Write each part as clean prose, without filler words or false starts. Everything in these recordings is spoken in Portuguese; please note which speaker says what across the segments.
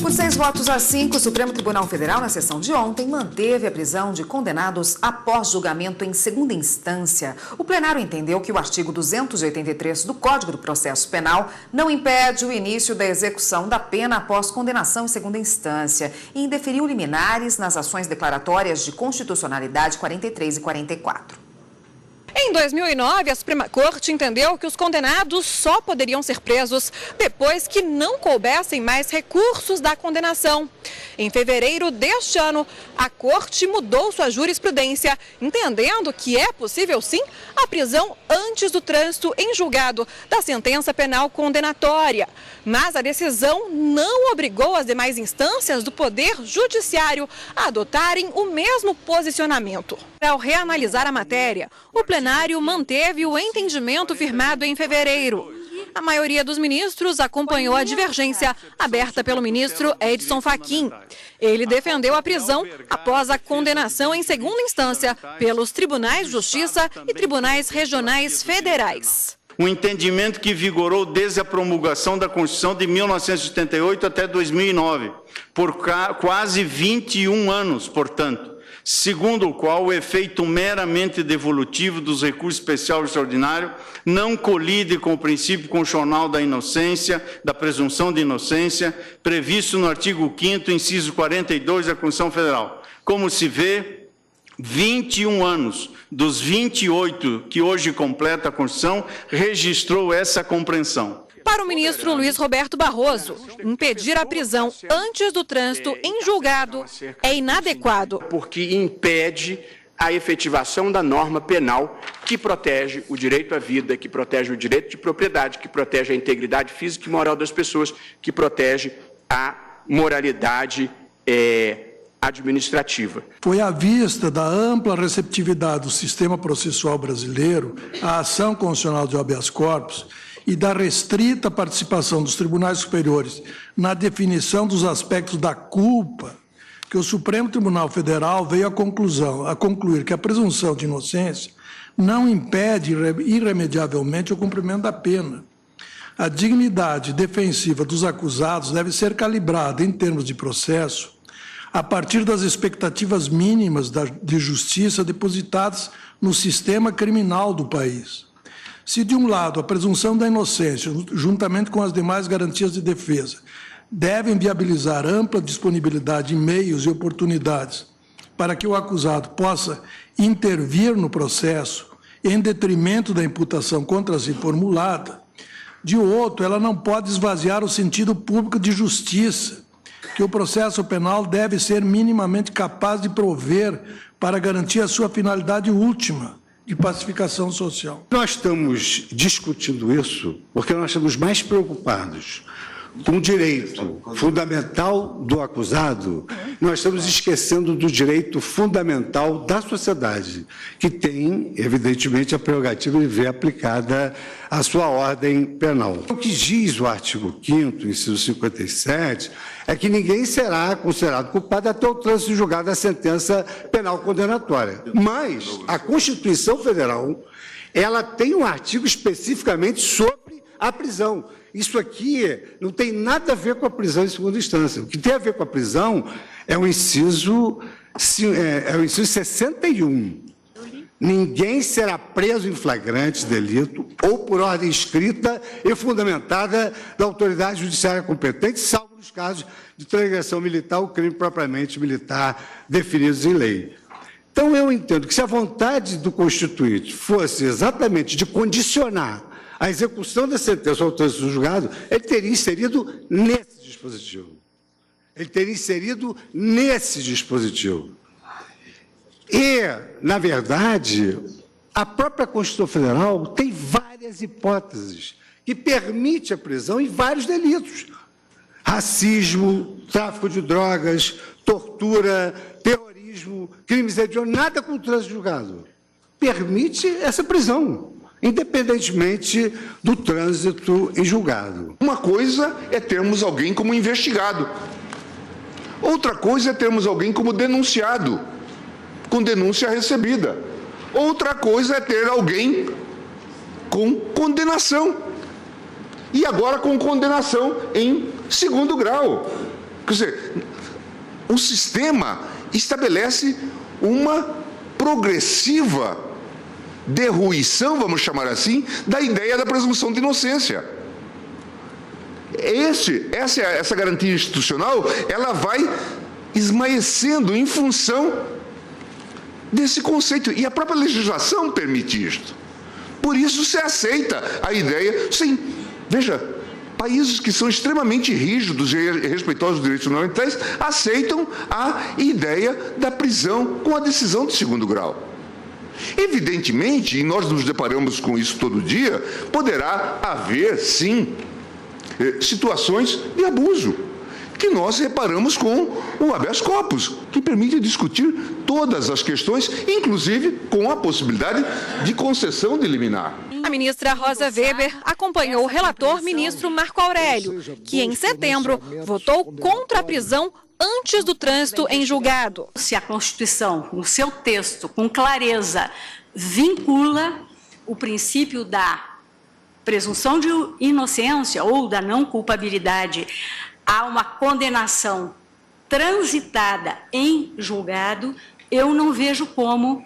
Speaker 1: Por 6 votos a 5, o Supremo Tribunal Federal, na sessão de ontem, manteve a prisão de condenados após julgamento em segunda instância. O plenário entendeu que o artigo 283 do Código do Processo Penal não impede o início da execução da pena após condenação em segunda instância e indeferiu liminares nas ações declaratórias de constitucionalidade 43 e 44.
Speaker 2: Em 2009, a Suprema Corte entendeu que os condenados só poderiam ser presos depois que não coubessem mais recursos da condenação. Em fevereiro deste ano, a Corte mudou sua jurisprudência, entendendo que é possível, sim, a prisão antes do trânsito em julgado da sentença penal condenatória. Mas a decisão não obrigou as demais instâncias do Poder Judiciário a adotarem o mesmo posicionamento. Ao reanalisar a matéria, o plenário manteve o entendimento firmado em fevereiro. A maioria dos ministros acompanhou a divergência aberta pelo ministro Edson Fachin. Ele defendeu a prisão após a condenação em segunda instância pelos tribunais de justiça e tribunais regionais federais.
Speaker 3: Um entendimento que vigorou desde a promulgação da Constituição de 1988 até 2009, por quase 21 anos, portanto, segundo o qual o efeito meramente devolutivo dos recursos especial e extraordinário não colide com o princípio constitucional da inocência, da presunção de inocência, previsto no artigo 5º, inciso 42 da Constituição Federal. Como se vê, 21 anos dos 28 que hoje completa a Constituição registrou essa compreensão.
Speaker 2: Para o ministro Luiz Roberto Barroso, impedir a prisão antes do trânsito em julgado é inadequado.
Speaker 4: Porque impede a efetivação da norma penal que protege o direito à vida, que protege o direito de propriedade, que protege a integridade física e moral das pessoas, que protege a moralidade administrativa.
Speaker 5: Foi à vista da ampla receptividade do sistema processual brasileiro à ação constitucional de habeas corpus e da restrita participação dos tribunais superiores na definição dos aspectos da culpa, que o Supremo Tribunal Federal veio a concluir que a presunção de inocência não impede irremediavelmente o cumprimento da pena. A dignidade defensiva dos acusados deve ser calibrada em termos de processo a partir das expectativas mínimas de justiça depositadas no sistema criminal do país. Se, de um lado, a presunção da inocência, juntamente com as demais garantias de defesa, devem viabilizar ampla disponibilidade de meios e oportunidades para que o acusado possa intervir no processo em detrimento da imputação contra si formulada, de outro, ela não pode esvaziar o sentido público de justiça, que o processo penal deve ser minimamente capaz de prover para garantir a sua finalidade última, de pacificação social.
Speaker 6: Nós estamos discutindo isso porque nós estamos mais preocupados com o direito fundamental do acusado, nós estamos esquecendo do direito fundamental da sociedade, que tem, evidentemente, a prerrogativa de ver aplicada a sua ordem penal. O que diz o artigo 5º, inciso 57, é que ninguém será considerado culpado até o trânsito julgado da sentença penal condenatória. Mas a Constituição Federal, ela tem um artigo especificamente sobre a prisão. Isso aqui não tem nada a ver com a prisão em segunda instância. O que tem a ver com a prisão é o inciso 61. Ninguém será preso em flagrante delito ou por ordem escrita e fundamentada da autoridade judiciária competente, salvo nos casos de transgressão militar ou crime propriamente militar definidos em lei. Então, eu entendo que se a vontade do Constituinte fosse exatamente de condicionar a execução da sentença ao trânsito julgado, ele teria inserido nesse dispositivo. E, na verdade, a própria Constituição Federal tem várias hipóteses que permite a prisão em vários delitos. Racismo, tráfico de drogas, tortura, terrorismo, crimes hediondos, nada com o trânsito julgado. Permite essa prisão, independentemente do trânsito em julgado.
Speaker 7: Uma coisa é termos alguém como investigado. Outra coisa é termos alguém como denunciado, com denúncia recebida. Outra coisa é ter alguém com condenação. E agora com condenação em segundo grau. Quer dizer, o sistema estabelece uma progressiva derruição, vamos chamar assim, da ideia da presunção de inocência. Essa garantia institucional, ela vai esmaecendo em função desse conceito. E a própria legislação permite isto. Por isso se aceita a ideia. Sim, veja, países que são extremamente rígidos e respeitosos dos direitos fundamentais aceitam a ideia da prisão com a decisão de segundo grau. Evidentemente, e nós nos deparamos com isso todo dia, poderá haver, sim, situações de abuso, que nós reparamos com o habeas corpus, que permite discutir todas as questões, inclusive com a possibilidade de concessão de liminar.
Speaker 2: A ministra Rosa Weber acompanhou o relator ministro Marco Aurélio, que em setembro votou contra a prisão antes do trânsito em julgado.
Speaker 8: Se a Constituição, no seu texto, com clareza, vincula o princípio da presunção de inocência ou da não culpabilidade a uma condenação transitada em julgado, eu não vejo como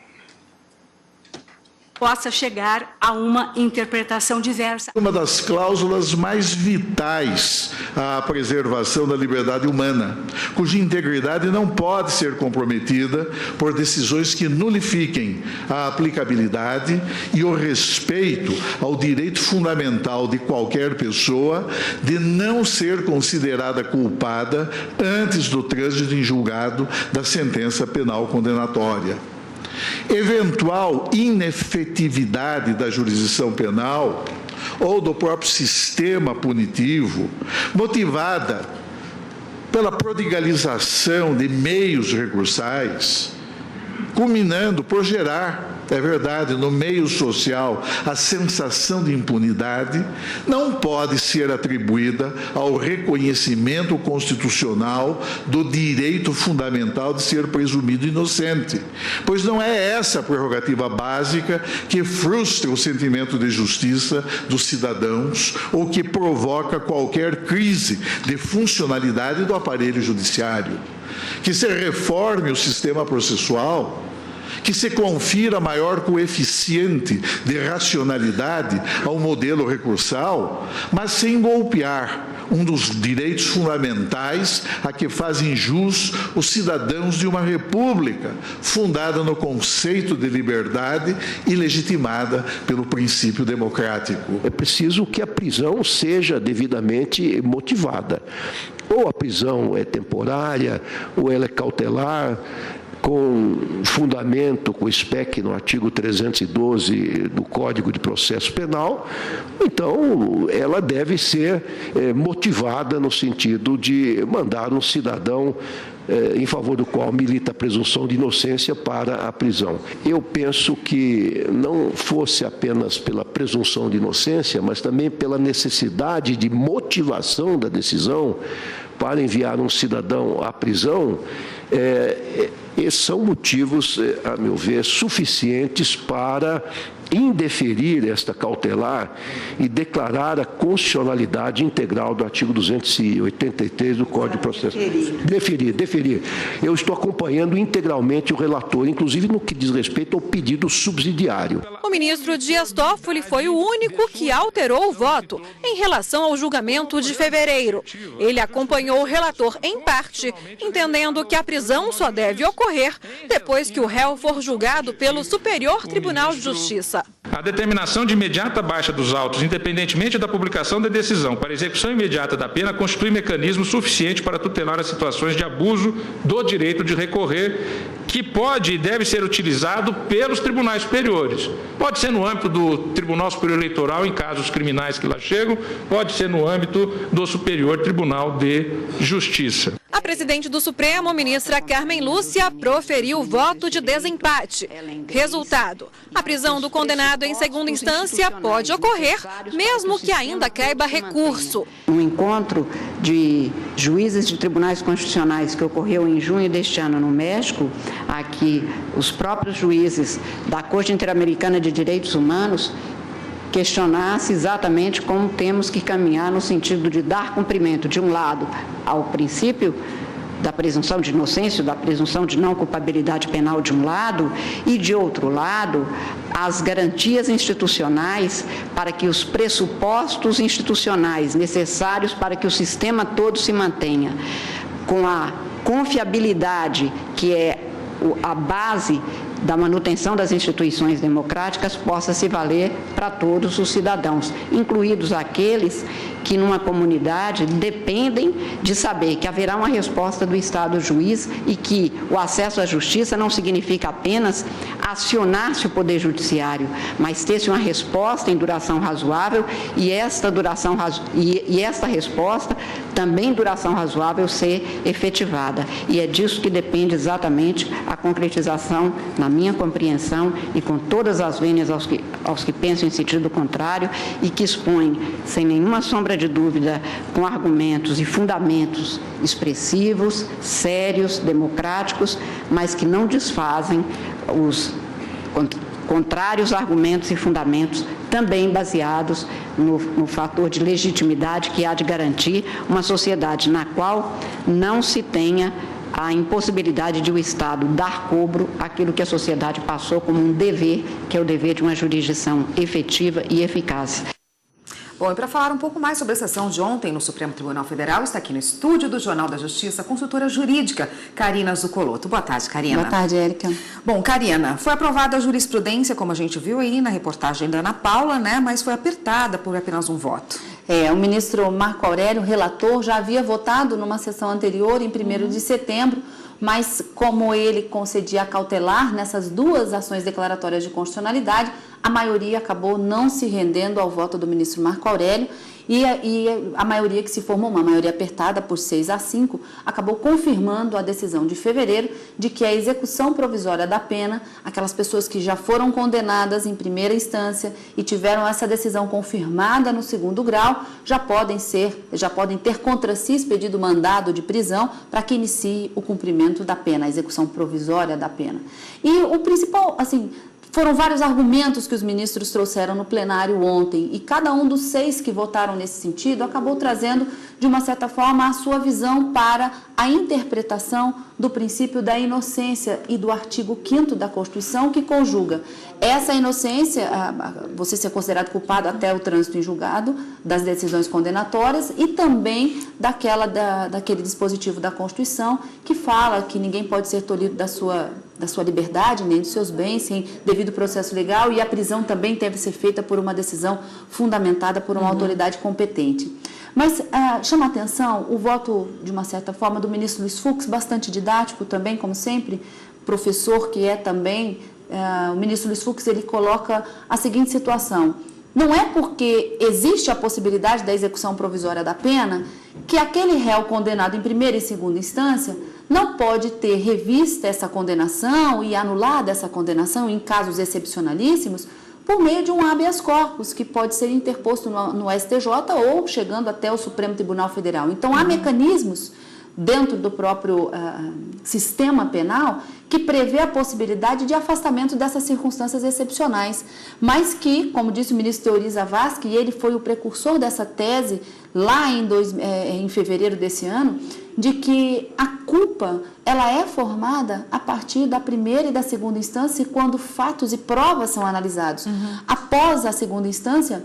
Speaker 8: possa chegar a uma interpretação diversa.
Speaker 9: Uma das cláusulas mais vitais à preservação da liberdade humana, cuja integridade não pode ser comprometida por decisões que nulifiquem a aplicabilidade e o respeito ao direito fundamental de qualquer pessoa de não ser considerada culpada antes do trânsito em julgado da sentença penal condenatória. Eventual inefetividade da jurisdição penal ou do próprio sistema punitivo, motivada pela prodigalização de meios recursais, culminando por gerar, é verdade, no meio social, a sensação de impunidade, não pode ser atribuída ao reconhecimento constitucional do direito fundamental de ser presumido inocente, pois não é essa a prerrogativa básica que frustra o sentimento de justiça dos cidadãos ou que provoca qualquer crise de funcionalidade do aparelho judiciário. Que se reforme o sistema processual, que se confira maior coeficiente de racionalidade ao modelo recursal, mas sem golpear um dos direitos fundamentais a que fazem jus os cidadãos de uma república fundada no conceito de liberdade e legitimada pelo princípio democrático.
Speaker 10: É preciso que a prisão seja devidamente motivada. Ou a prisão é temporária, ou ela é cautelar, com fundamento, com SPEC no artigo 312 do Código de Processo Penal, então ela deve ser motivada no sentido de mandar um cidadão em favor do qual milita a presunção de inocência para a prisão. Eu penso que não fosse apenas pela presunção de inocência, mas também pela necessidade de motivação da decisão para enviar um cidadão à prisão, esses são motivos, a meu ver, suficientes para indeferir esta cautelar e declarar a constitucionalidade integral do artigo 283 do Código de Processo. Deferir. Eu estou acompanhando integralmente o relator, inclusive no que diz respeito ao pedido subsidiário.
Speaker 2: O ministro Dias Toffoli foi o único que alterou o voto em relação ao julgamento de fevereiro. Ele acompanhou o relator em parte, entendendo que a prisão só deve ocorrer depois que o réu for julgado pelo Superior Tribunal de Justiça.
Speaker 11: A determinação de imediata baixa dos autos, independentemente da publicação da decisão, para execução imediata da pena, constitui mecanismo suficiente para tutelar as situações de abuso do direito de recorrer, que pode e deve ser utilizado pelos tribunais superiores. Pode ser no âmbito do Tribunal Superior Eleitoral, em casos criminais que lá chegam, pode ser no âmbito do Superior Tribunal de Justiça.
Speaker 2: A presidente do Supremo, ministra Carmen Lúcia, proferiu voto de desempate. Resultado: a prisão do condenado em segunda instância pode ocorrer, mesmo que ainda caiba recurso.
Speaker 12: Um encontro de juízes de tribunais constitucionais que ocorreu em junho deste ano no México, aqui os próprios juízes da Corte Interamericana de Direitos Humanos questionasse exatamente como temos que caminhar no sentido de dar cumprimento, de um lado, ao princípio da presunção de inocência, da presunção de não culpabilidade penal de um lado, e de outro lado, as garantias institucionais para que os pressupostos institucionais necessários para que o sistema todo se mantenha com a confiabilidade que é a base da manutenção das instituições democráticas possa se valer para todos os cidadãos, incluídos aqueles que numa comunidade dependem de saber que haverá uma resposta do Estado juiz e que o acesso à justiça não significa apenas acionar-se o Poder Judiciário, mas ter-se uma resposta em duração razoável e esta resposta também em duração razoável ser efetivada. E é disso que depende exatamente a concretização, na minha compreensão, e com todas as vênias aos que pensam em sentido contrário e que expõem, sem nenhuma sombra de dúvida, com argumentos e fundamentos expressivos, sérios, democráticos, mas que não desfazem os contrários argumentos e fundamentos também baseados no fator de legitimidade que há de garantir uma sociedade na qual não se tenha a impossibilidade de o Estado dar cobro àquilo que a sociedade passou como um dever, que é o dever de uma jurisdição efetiva e eficaz.
Speaker 1: Bom, e para falar um pouco mais sobre a sessão de ontem no Supremo Tribunal Federal, está aqui no estúdio do Jornal da Justiça a consultora jurídica Karina Zucolotto. Boa tarde, Karina.
Speaker 13: Boa tarde, Érica.
Speaker 1: Bom, Karina, foi aprovada a jurisprudência, como a gente viu aí na reportagem da Ana Paula, né? Mas foi apertada por apenas um voto.
Speaker 13: O ministro Marco Aurélio, relator, já havia votado numa sessão anterior, em 1º de setembro, mas como ele concedia cautelar nessas duas ações declaratórias de constitucionalidade, a maioria acabou não se rendendo ao voto do ministro Marco Aurélio e a maioria que se formou, uma maioria apertada por 6-5, acabou confirmando a decisão de fevereiro de que a execução provisória da pena, aquelas pessoas que já foram condenadas em primeira instância e tiveram essa decisão confirmada no 2º grau, já podem ter contra si expedido mandado de prisão para que inicie o cumprimento da pena, a execução provisória da pena. E o principal, foram vários argumentos que os ministros trouxeram no plenário ontem e cada um dos 6 que votaram nesse sentido acabou trazendo, de uma certa forma, a sua visão para a interpretação do princípio da inocência e do artigo 5º da Constituição, que conjuga essa inocência, você ser considerado culpado até o trânsito em julgado, das decisões condenatórias e também daquele dispositivo da Constituição que fala que ninguém pode ser tolhido da sua liberdade, nem dos seus bens, sem devido processo legal, e a prisão também deve ser feita por uma decisão fundamentada por uma autoridade competente. Mas chama a atenção o voto, de uma certa forma, do ministro Luiz Fux, bastante didático também, como sempre, professor que é também, o ministro Luiz Fux, ele coloca a seguinte situação: não é porque existe a possibilidade da execução provisória da pena que aquele réu condenado em primeira e segunda instância não pode ter revista essa condenação e anulada essa condenação em casos excepcionalíssimos por meio de um habeas corpus que pode ser interposto no STJ ou chegando até o Supremo Tribunal Federal. Então, há mecanismos dentro do próprio sistema penal que prevê a possibilidade de afastamento dessas circunstâncias excepcionais, mas que, como disse o ministro Teori Zavascki, e ele foi o precursor dessa tese lá em fevereiro desse ano, de que a culpa ela é formada a partir da primeira e da segunda instância quando fatos e provas são analisados. Após a segunda instância,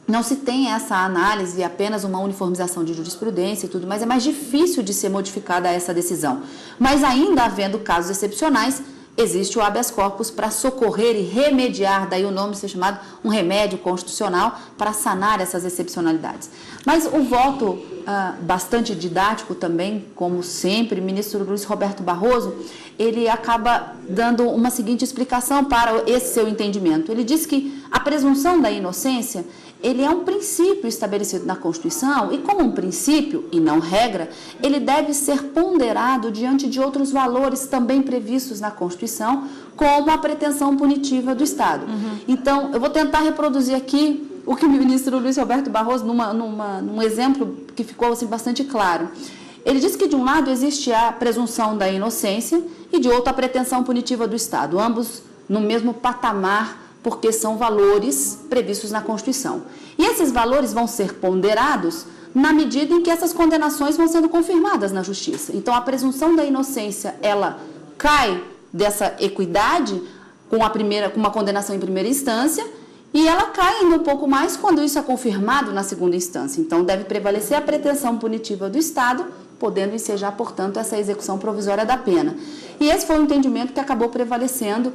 Speaker 13: não se tem essa análise, apenas uma uniformização de jurisprudência e tudo mais, é mais difícil de ser modificada essa decisão. Mas ainda havendo casos excepcionais, existe o habeas corpus para socorrer e remediar, daí o nome ser chamado um remédio constitucional para sanar essas excepcionalidades. Mas o voto bastante didático também, como sempre, o ministro Luiz Roberto Barroso, ele acaba dando uma seguinte explicação para esse seu entendimento. Ele diz que a presunção da inocência, ele é um princípio estabelecido na Constituição e, como um princípio e não regra, ele deve ser ponderado diante de outros valores também previstos na Constituição, como a pretensão punitiva do Estado. Então, eu vou tentar reproduzir aqui o que o ministro Luiz Roberto Barroso, num exemplo que ficou bastante claro. Ele diz que, de um lado, existe a presunção da inocência e, de outro, a pretensão punitiva do Estado, ambos no mesmo patamar porque são valores previstos na Constituição. E esses valores vão ser ponderados na medida em que essas condenações vão sendo confirmadas na Justiça. Então, a presunção da inocência, ela cai dessa equidade com uma condenação em primeira instância, e ela cai ainda um pouco mais quando isso é confirmado na segunda instância. Então, deve prevalecer a pretensão punitiva do Estado, podendo ensejar, portanto, essa execução provisória da pena. E esse foi o entendimento que acabou prevalecendo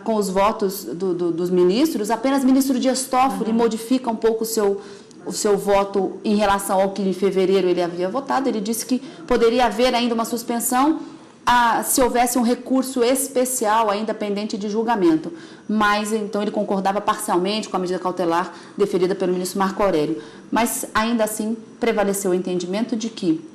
Speaker 13: com os votos dos ministros. Apenas o ministro Dias Toffoli modifica um pouco o seu voto em relação ao que em fevereiro ele havia votado. Ele disse que poderia haver ainda uma suspensão se houvesse um recurso especial ainda pendente de julgamento. Mas, então, ele concordava parcialmente com a medida cautelar deferida pelo ministro Marco Aurélio. Mas, ainda assim, prevaleceu o entendimento de que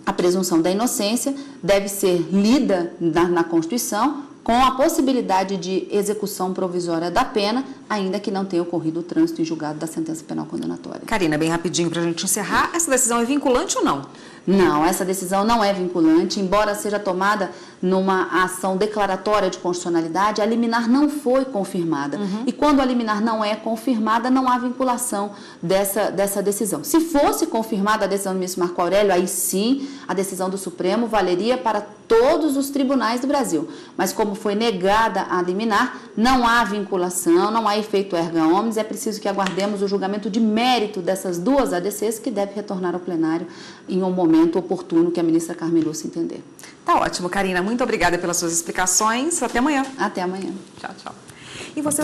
Speaker 13: a presunção da inocência deve ser lida na Constituição com a possibilidade de execução provisória da pena, ainda que não tenha ocorrido o trânsito em julgado da sentença penal condenatória.
Speaker 1: Karina, bem rapidinho para a gente encerrar, essa decisão é vinculante ou não?
Speaker 13: Não, essa decisão não é vinculante, embora seja tomada numa ação declaratória de constitucionalidade, a liminar não foi confirmada. E quando a liminar não é confirmada, não há vinculação dessa decisão. Se fosse confirmada a decisão do ministro Marco Aurélio, aí sim a decisão do Supremo valeria para todos os tribunais do Brasil. Mas como foi negada a liminar, não há vinculação, não há efeito erga omnes, é preciso que aguardemos o julgamento de mérito dessas duas ADCs, que deve retornar ao plenário em um momento oportuno que a ministra Carmen Lúcia entender.
Speaker 1: Tá ótimo, Karina. Muito obrigada pelas suas explicações. Até amanhã.
Speaker 13: Até amanhã.
Speaker 1: Tchau, tchau. E você...